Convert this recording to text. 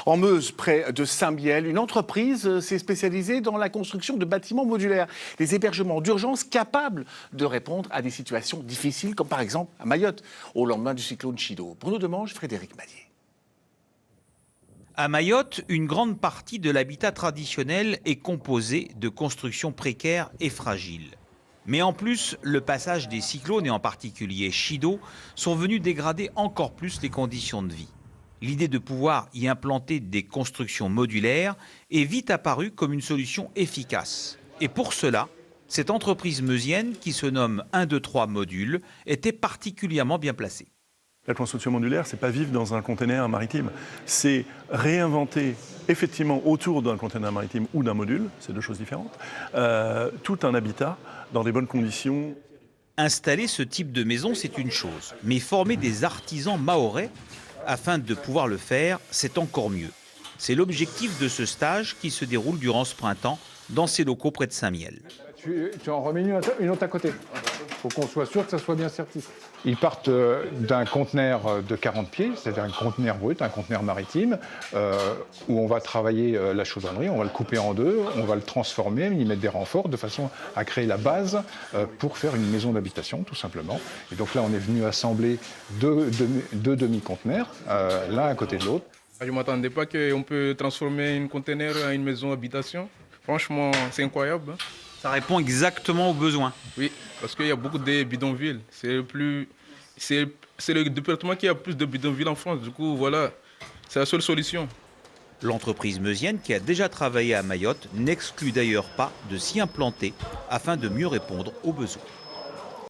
En Meuse, près de Saint-Mihiel, une entreprise s'est spécialisée dans la construction de bâtiments modulaires. Des hébergements d'urgence capables de répondre à des situations difficiles, comme par exemple à Mayotte, au lendemain du cyclone Chido. Bruno Demange, Frédéric Mallier. À Mayotte, une grande partie de l'habitat traditionnel est composée de constructions précaires et fragiles. Mais en plus, le passage des cyclones, et en particulier Chido, sont venus dégrader encore plus les conditions de vie. L'idée de pouvoir y implanter des constructions modulaires est vite apparue comme une solution efficace. Et pour cela, cette entreprise meusienne, qui se nomme 123 Modules, était particulièrement bien placée. La construction modulaire, c'est pas vivre dans un conteneur maritime, c'est réinventer effectivement autour d'un conteneur maritime ou d'un module, c'est deux choses différentes, tout un habitat dans des bonnes conditions. Installer ce type de maison, c'est une chose, mais former des artisans mahorais afin de pouvoir le faire, c'est encore mieux. C'est l'objectif de ce stage qui se déroule durant ce printemps dans ces locaux près de Saint-Mihiel. Tu en remets une autre à côté. Il faut qu'on soit sûr que ça soit bien serti. Ils partent d'un conteneur de 40 pieds, c'est-à-dire un conteneur brut, un conteneur maritime, où on va travailler la chaudronnerie, on va le couper en deux, on va le transformer, y mettre des renforts de façon à créer la base pour faire une maison d'habitation, tout simplement. Et donc là, on est venu assembler deux demi-conteneurs, l'un à côté de l'autre. Je ne m'attendais pas qu'on peut transformer un conteneur en une maison d'habitation. Franchement, c'est incroyable. Ça répond exactement aux besoins. Oui, parce qu'il y a beaucoup de bidonvilles. C'est le département qui a plus de bidonvilles en France. Du coup, voilà, c'est la seule solution. L'entreprise meusienne, qui a déjà travaillé à Mayotte, n'exclut d'ailleurs pas de s'y implanter afin de mieux répondre aux besoins.